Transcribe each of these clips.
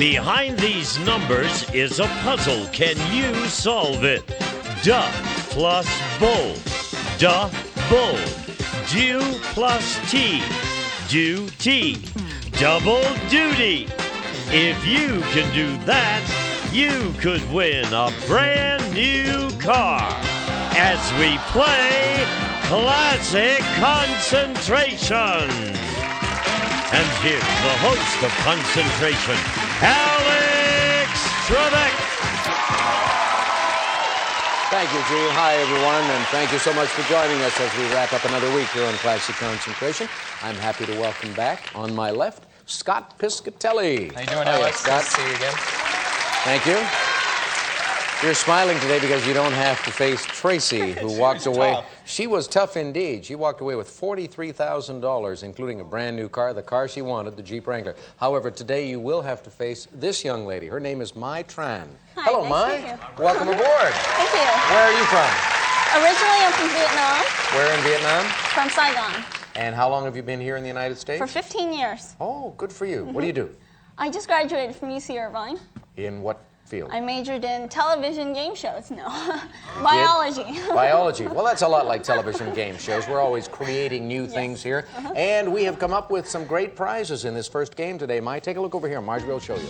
Behind these numbers is a puzzle. Can you solve it? Duh plus bull. Duh, bull. Do plus T. Do T. Double duty. If you can do that, you could win a brand new car as we play Classic Concentration. And here's the host of Concentration, Alex Trebek. Thank you, Gene. Hi, everyone, and thank you so much for joining us as we wrap up another week here on Classic Concentration. I'm happy to welcome back, on my left, Scott Piscatelli. How you doing, Alex? Scott. Nice to see you again. Thank you. You're smiling today because you don't have to face Tracy, who walked away. Tough. She was tough indeed. She walked away with $43,000, including a brand new car, the car she wanted, the Jeep Wrangler. However, today you will have to face this young lady. Her name is Mai Tran. Hi, Hello, nice Mai. to meet you. Welcome aboard. Thank you. Where are you from? Originally, I'm from Vietnam, Where in Vietnam? from Saigon, And how long have you been here in the United States? for 15 years. Oh, good for you. What do you do? I just graduated from UC Irvine. In what field? I majored in television game shows. No, biology. Biology. Well, that's a lot like television game shows. We're always creating new things here. And we have come up with some great prizes in this first game today. Mai, take a look over here. Marjorie will show you.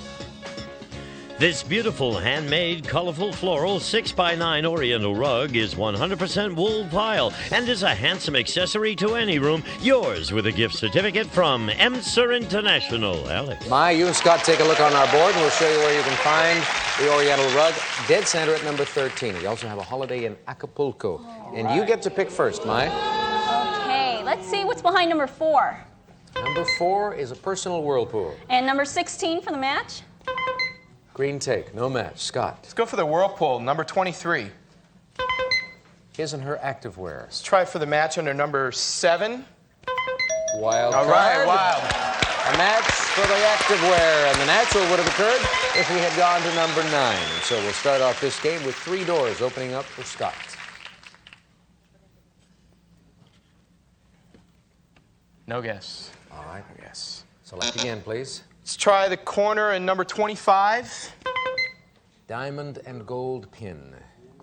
This beautiful handmade, colorful floral 6x9 Oriental rug is 100% wool pile and is a handsome accessory to any room. Yours with a gift certificate from EMSA International. Alex. Mai, you and Scott take a look on our board, and we'll show you where you can find the Oriental rug. Dead center at number 13. We also have a holiday in Acapulco. And you get to pick first, Mai. Okay, let's see what's behind number 4. Number 4 is a personal whirlpool. And number 16 for the match. Green take, no match. Scott. Let's go for the Whirlpool, number 23. His and her activewear. Let's try for the match under number 7. Wild All card. right, wow. A match for the activewear, and the natural would have occurred if we had gone to number 9. And so we'll start off this game with 3 doors opening up for Scott. No guess. All right. No guess. Select again, please. Let's try the corner in number 25. Diamond and gold pin.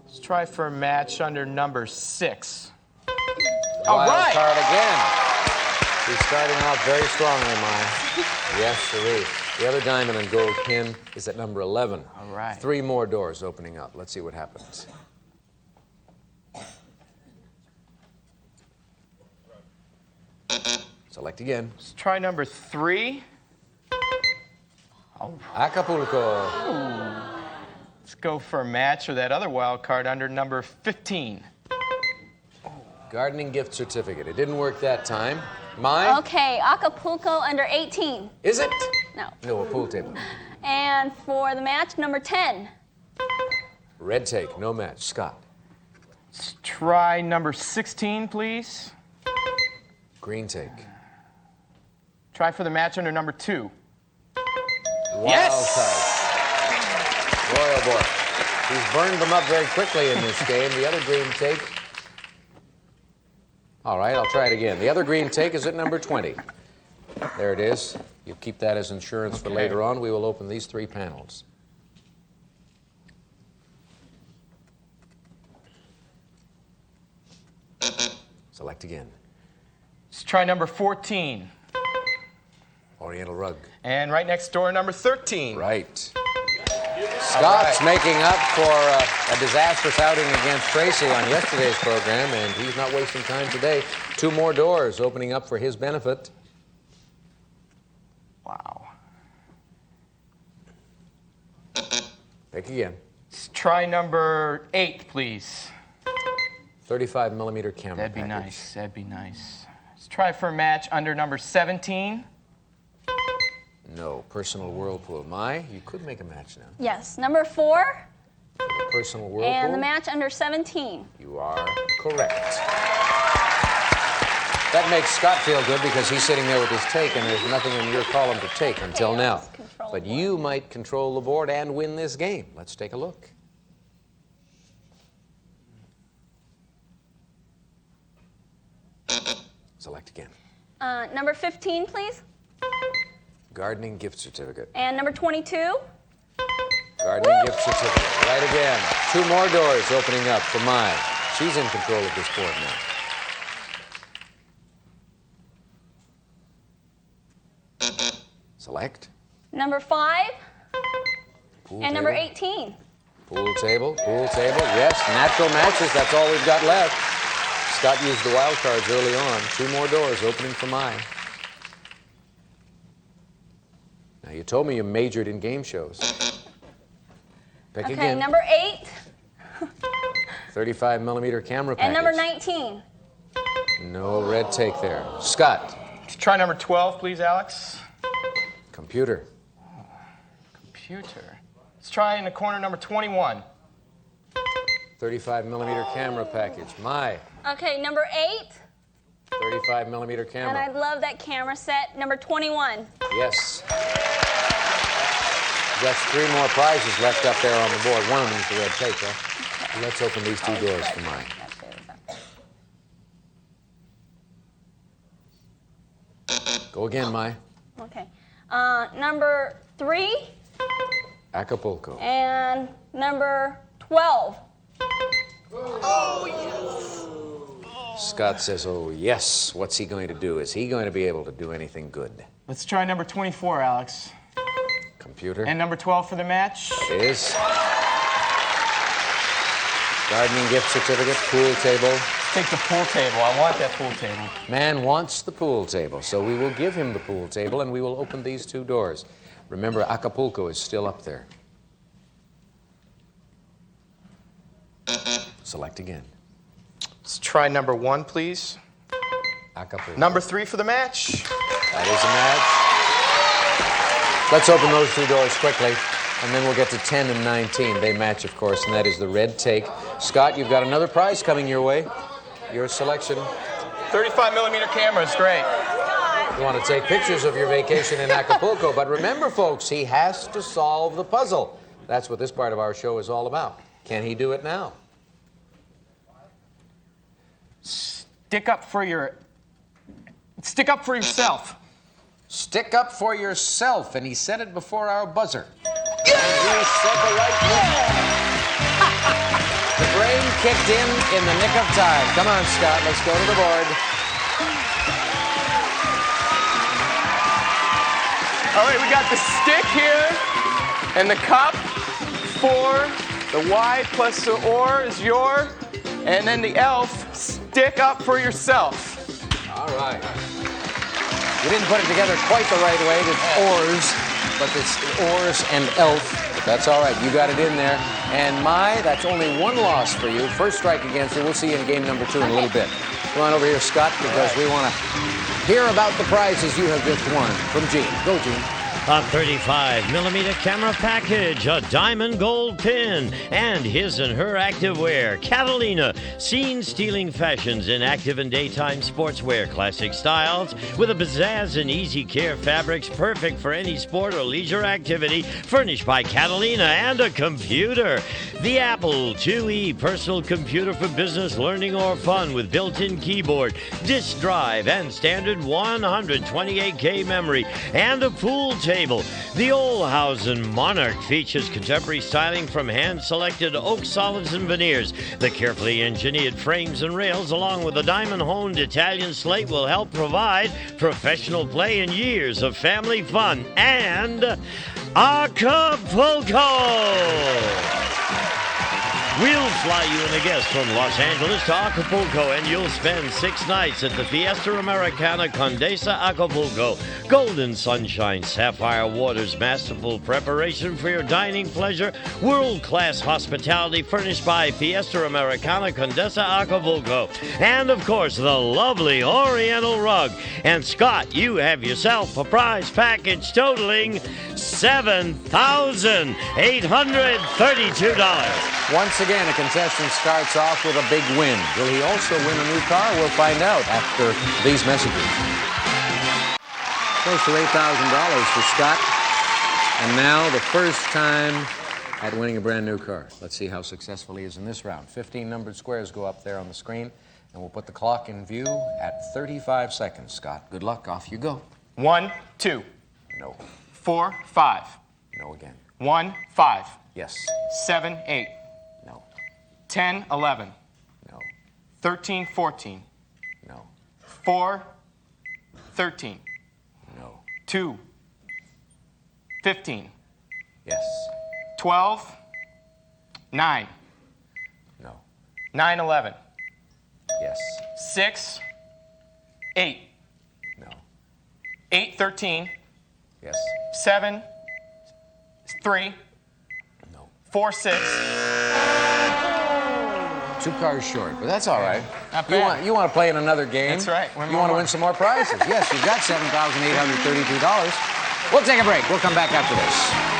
Let's try for a match under number 6. Wild right. card again. He's starting off very strongly, Mai. Yes, sirree. The other diamond and gold pin is at number 11. All right. 3 more doors opening up. Let's see what happens. Select again. Let's try number 3. Acapulco. Let's go for a match or that other wild card under number 15. Gardening gift certificate. It didn't work that time. Mai? Okay, Acapulco under 18. Is it? No. No, a pool table. And for the match, number 10. Red take, no match. Scott. Let's try number 16, please. Green take. Try for the match under number 2. Wild Yes! card. Royal boy. He's burned them up very quickly in this game. The other green take. All right, I'll try it again. The other green take is at number 20. There it is. You keep that as insurance for later on. We will open these 3 panels. Select again. Let's try number 14. Oriental rug. And right next door, number 13. Right. Scott's making up for a disastrous outing against Tracy on yesterday's program, and he's not wasting time today. 2 more doors opening up for his benefit. Wow. Pick again. Let's try number 8, please. 35 millimeter camera That'd be package. nice. That'd be nice. Let's try for a match under number 17. No, personal whirlpool. Mai, you could make a match now. Yes, number 4. With a personal whirlpool. And the match under 17. You are correct. That makes Scott feel good because he's sitting there with his take, and there's nothing in your column to take until Okay, now. I'll just control But the board. you might control the board and win this game. Let's take a look. Select again. Number 15, please. gardening gift certificate. And number 22. Gardening gift certificate. Right again. 2 more doors opening up for Mai. She's in control of this board now. Select. Number 5. Pool And number table. 18. Pool table, pool table. Yes, natural matches. That's all we've got left. Scott used the wild cards early on. 2 more doors opening for Mai. Now, you told me you majored in game shows. Pick Okay, again. number 8. 35mm camera package. And number 19. No red take there. Scott. Let's try number 12, please, Alex. Computer. Computer. Let's try in the corner number 21. 35mm camera package. Mai. Okay, number 8. 35mm And camera. I love that camera set. Number 21. Yes. Just 3 more prizes left up there on the board. One of them is the red tape, huh? Let's open these 2 doors for Mai. Go again, Mai. Okay. Number 3 Acapulco. and number 12. Scott says, oh, yes. What's he going to do? Is he going to be able to do anything good? Let's try number 24, Alex. Computer. And number 12 for the match. Is gardening gift certificate, pool table. Take the pool table. I want that pool table. Man wants the pool table, so we will give him the pool table and we will open these 2 doors. Remember, Acapulco is still up there. Select again. Let's try number 1, please. Acapulco. Number 3 for the match. That is a match. Let's open those 2 doors quickly, and then we'll get to 10 and 19. They match, of course, and that is the red take. Scott, you've got another prize coming your way. Your selection. 35mm camera is great. You want to take pictures of your vacation in Acapulco, but remember, folks, he has to solve the puzzle. That's what this part of our show is all about. Can he do it now? Stick up for yourself. Stick up for yourself, and he said it before our buzzer. And he said the right thing. The brain kicked in the nick of time. Come on, Scott, let's go to the board. All right, we got the stick here, and the cup for the Y plus the or is your, and then the elf, stick up for yourself. All right. You didn't put it together quite the right way. It's oars, but it's oars and elf. But that's all right. You got it in there. And Mai, that's only 1 loss for you. First strike against you. We'll see you in game number 2 in a little bit. Come on over here, Scott, because we want to hear about the prizes you have just won from Gene. Go, Gene. A 35mm camera package, a diamond gold pin, and his and her activewear. Catalina, scene-stealing fashions in active and daytime sportswear, classic styles with a pizzazz and easy care fabrics, perfect for any sport or leisure activity, furnished by Catalina, and a computer. The Apple IIe personal computer for business, learning, or fun with built-in keyboard, disk drive, and standard 128K memory, and a pool table. The Olhausen Monarch features contemporary styling from hand-selected oak solids and veneers. The carefully engineered frames and rails, along with the diamond-honed Italian slate, will help provide professional play and years of family fun. And Acapulco! We'll fly you and a guest from Los Angeles to Acapulco, and you'll spend 6 nights at the Fiesta Americana Condesa Acapulco. Golden sunshine, sapphire waters, masterful preparation for your dining pleasure, world-class hospitality furnished by Fiesta Americana Condesa Acapulco, and, of course, the lovely Oriental rug. And, Scott, you have yourself a prize package totaling $7,832. Once again, a contestant starts off with a big win. Will he also win a new car? We'll find out after these messages. Close to $8,000 for Scott. And now the first time at winning a brand new car. Let's see how successful he is in this round. 15 numbered squares go up there on the screen, and we'll put the clock in view at 35 seconds. Scott, good luck. Off you go. 1, 2. No. 4, 5. No again. 1, 5. Yes. 7, 8. No. 10, 11. No. 13, 14. No. 4, 13. No. 2, 15. Yes. 12, 9. No. 9, 11. Yes. 6, 8. No. 8, 13. Yes. 7, 3. No. 4, 6. 2 cars short, but that's all right. Not bad. You want to play in another game? That's right. You want to win some more prizes? Yes, you've got $7,832. We'll take a break. We'll come back after this.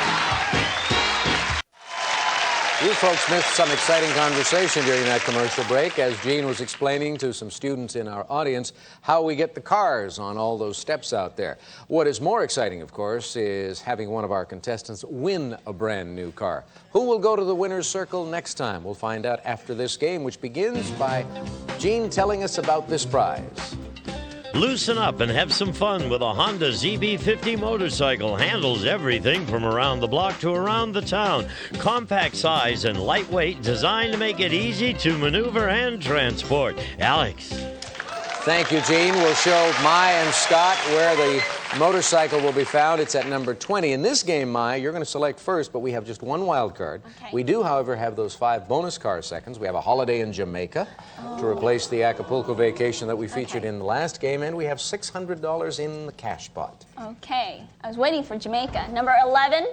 You folks missed some exciting conversation during that commercial break as Gene was explaining to some students in our audience how we get the cars on all those steps out there. What is more exciting, of course, is having one of our contestants win a brand new car. Who will go to the winner's circle next time? We'll find out after this game, which begins by Gene telling us about this prize. Loosen up and have some fun with a Honda ZB50 motorcycle. Handles everything from around the block to around the town. Compact size and lightweight, designed to make it easy to maneuver and transport. Alex. Thank you, Gene. We'll show Mai and Scott where the motorcycle will be found. It's at number 20. In this game, Mai, you're going to select first, but we have just one wild card. Okay. We do, however, have those 5 bonus car seconds. We have a holiday in Jamaica to replace the Acapulco vacation that we featured in the last game, and we have $600 in the cash pot. Okay. I was waiting for Jamaica. Number 11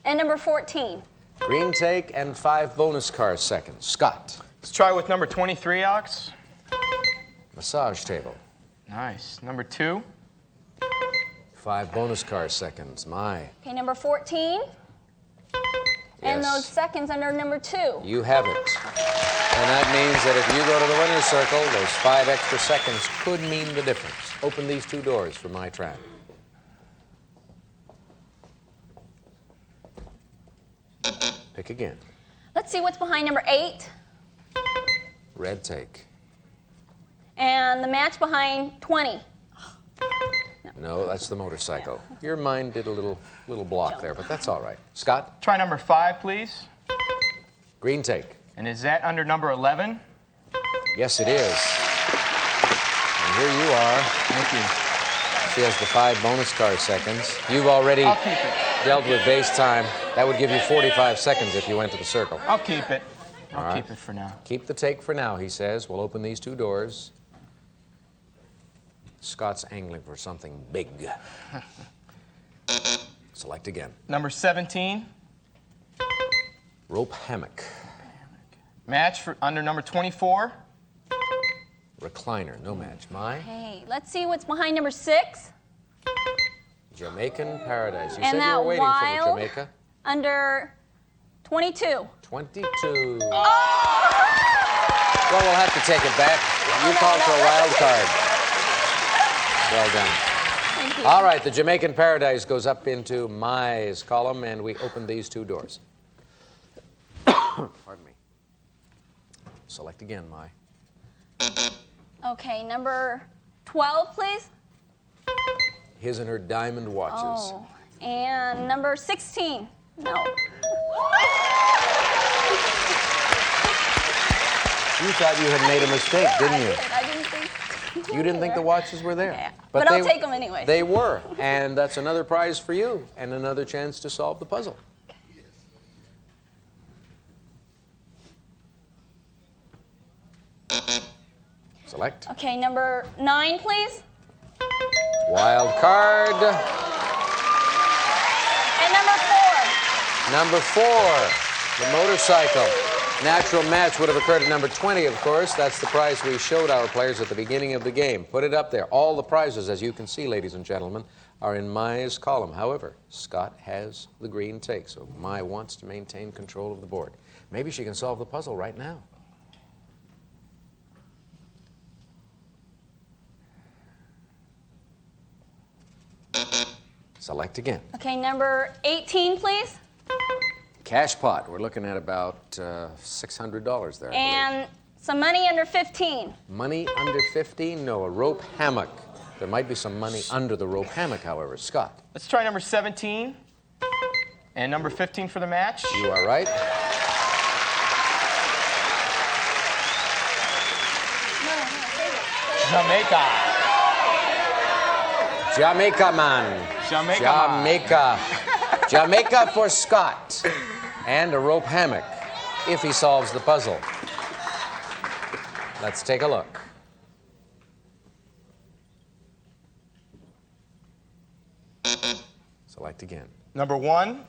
and number 14. Green take and 5 bonus car seconds. Scott. Let's try with number 23, Alex. Massage table. Nice. Number 2. 5 bonus car seconds. Mai. Okay, number 14. And Yes. those seconds under number 2. You have it. And that means that if you go to the winner's circle, those 5 extra seconds could mean the difference. Open these 2 doors for my tran. Pick again. Let's see what's behind number 8. Red take. And the match behind 20. No, that's the motorcycle. Your mind did a little block there, but that's all right. Scott, Try number 5, please. green take. And is that under number 11? Yes, it is. And here you are. Thank you. She has the 5 bonus car seconds. You've already I'll keep it. dealt with base time. That would give you 45 seconds if you went to the circle. I'll keep it. I'll All right. keep it for now. Keep the take for now, he says. We'll open these 2 doors. Scott's angling for something big. Select again. Number 17. Rope hammock. Match for under number 24. Recliner, no match. Mai, Okay, let's see what's behind number 6. Jamaican Paradise. You And said you that were waiting for wild- the Jamaica. Under 22. 22. Well, we'll have to take it back. You called for a wild card. Well done. Thank you. All right, the Jamaican Paradise goes up into Mai's column, and we open these 2 doors. Pardon me. Select again, Mai. Okay, number 12, please. His and her diamond watches. Oh, and number 16. No. You thought you had made a mistake, didn't you? I didn't think. You didn't think the watches were there. Yeah, but I'll they- take them anyway. They were, and that's another prize for you and another chance to solve the puzzle. Select. Okay, number 9, please. Wild card. And number 4. Number 4, the motorcycle. Natural match would have occurred at number 20, of course. That's the prize we showed our players at the beginning of the game. Put it up there. All the prizes, as you can see, ladies and gentlemen, are in Mai's column. However, Scott has the green take, so Mai wants to maintain control of the board. Maybe she can solve the puzzle right now. Select again. Okay, number 18, please. Cash pot. We're looking at about $600 there. I believe. And some money under 15. Money under 15? No, a rope hammock. There might be some money under the rope hammock, however. Scott. Let's try number 17 and number 15 for the match. You are right. Jamaica. Jamaica, man. Jamaica. Jamaica. Jamaica for Scott. And a rope hammock, if he solves the puzzle. Let's take a look. Select again. Number 1.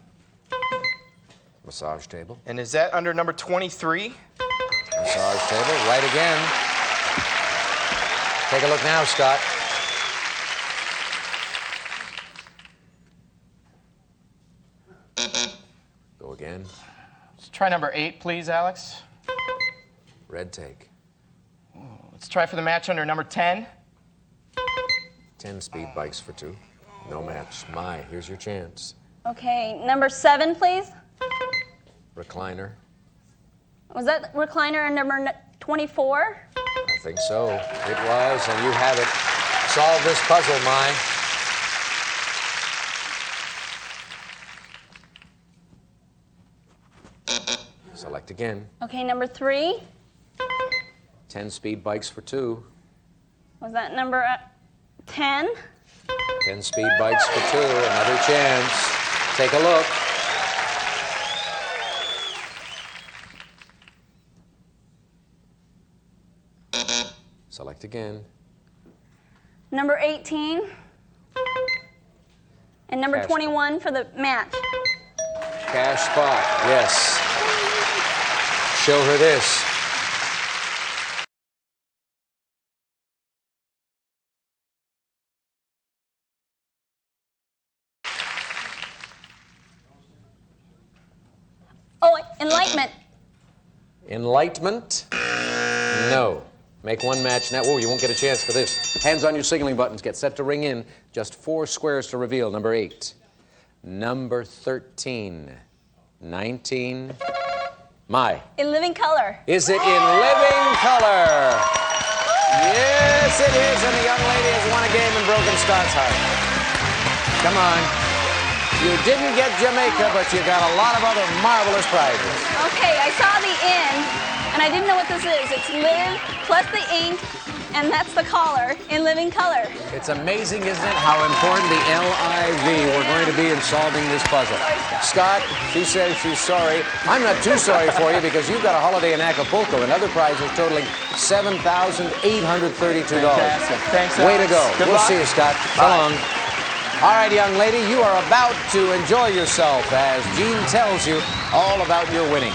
Massage table. And is that under number 23? Massage table. Right again. Take a look now, Scott. Go again. Let's try number 8, please, Alex. Red take. Let's try for the match under number 10. 10 speed bikes for 2. No match. My, here's your chance. Okay, number 7, please. Recliner. Was that recliner number 24? I think so. It was, and you have it. Solve this puzzle, Mai. Select again. Okay, number 3. 10 speed bikes for 2. Was that number 10? 10 speed bikes for 2. Another chance. Take a look. Select again. Number 18. And number Cash. 21 for the match. Cash spot. Yes. Show her this. Oh, enlightenment. Enlightenment? No. Make one match now. Oh, you won't get a chance for this. Hands on your signaling buttons. Get set to ring in. Just 4 squares to reveal. Number 8. Number 13. 19. Mai. In living color. Is it in living color? Yes, it is. And the young lady has won a game and broken Scott's heart. Come on. You didn't get Jamaica, but you got a lot of other marvelous prizes. Okay, I saw the in, and I didn't know what this is. It's live plus the ink, and that's the collar in living color. It's amazing, isn't it, how important the L-I-V we're going to be in solving this puzzle. Scott, she says she's sorry. I'm not too sorry for you because you've got a holiday in Acapulco and other prizes totaling $7,832. Fantastic. Thanks, Way to Alex. go. Good We'll luck. see you, Scott. So Bye. long. All right, young lady, you are about to enjoy yourself as Jean tells you all about your winnings.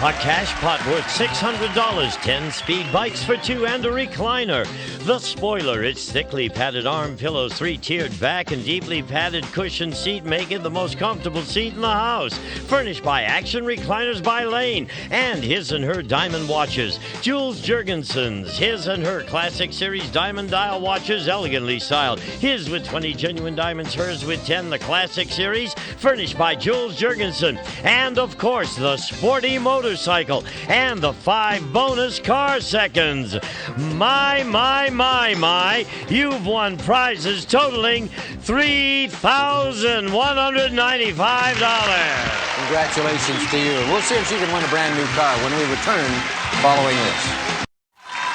A cash pot worth $600, 10 speed bikes for 2, and a recliner. The spoiler, its thickly padded arm pillows, 3-tiered back, and deeply padded cushioned seat make it the most comfortable seat in the house. Furnished by Action Recliners by Lane, and his and her diamond watches. Jules Jurgensen's his and her Classic Series diamond dial watches, elegantly styled. His with 20 genuine diamonds, hers with 10, the Classic Series, furnished by Jules Jurgensen. And, of course, the sporty motorcycle and the 5 bonus car seconds. My, you've won prizes totaling $3,195. Congratulations to you. We'll see if she can win a brand new car when we return following this.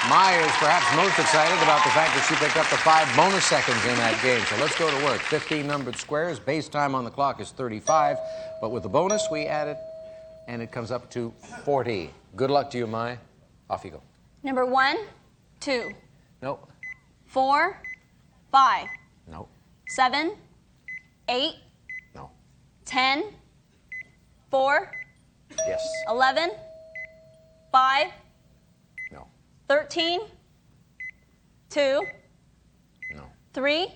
Maya is perhaps most excited about the fact that she picked up the 5 bonus seconds in that game. So let's go to work. 15 numbered squares. Base time on the clock is 35. But with the bonus, we add it, and it comes up to 40. Good luck to you, Maya. Off you go. Number 1, 2, No. 4, 5, No. 7, 8, No. 10, 4, Yes. 11, 5, No. 13, 2, No. 3,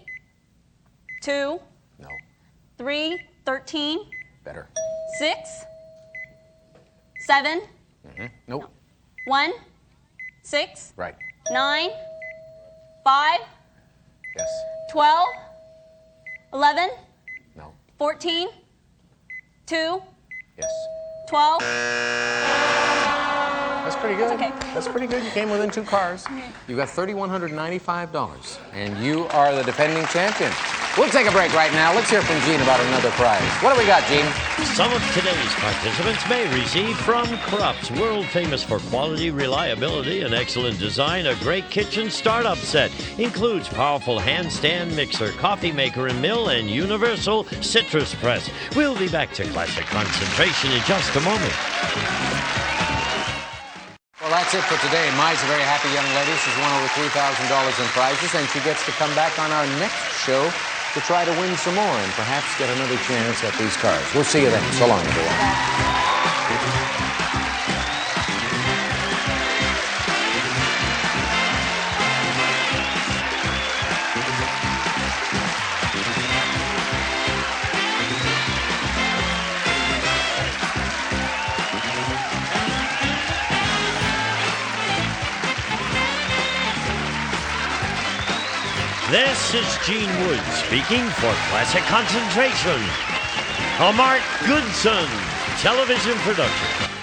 2, No. 3, 13, Better. 6, 7, Nope. 1, 6, Right. 9, 5, Yes. 12, 11, No. 14, 2, Yes. 12. That's pretty good. That's okay. That's pretty good. You came within 2 cars. You got $3,195, and you are the defending champion. We'll take a break right now. Let's hear from Gene about another prize. What do we got, Gene? Some of today's participants may receive from Krupp's, world famous for quality, reliability, and excellent design, a great kitchen startup set. Includes powerful handstand mixer, coffee maker and mill, and universal citrus press. We'll be back to Classic Concentration in just a moment. Well, that's it for today. Mai's a very happy young lady. She's won over $3,000 in prizes, and she gets to come back on our next show to try to win some more and perhaps get another chance at these cars. We'll see you then. So long, everyone. This is Gene Wood speaking for Classic Concentration, a Mark Goodson television production.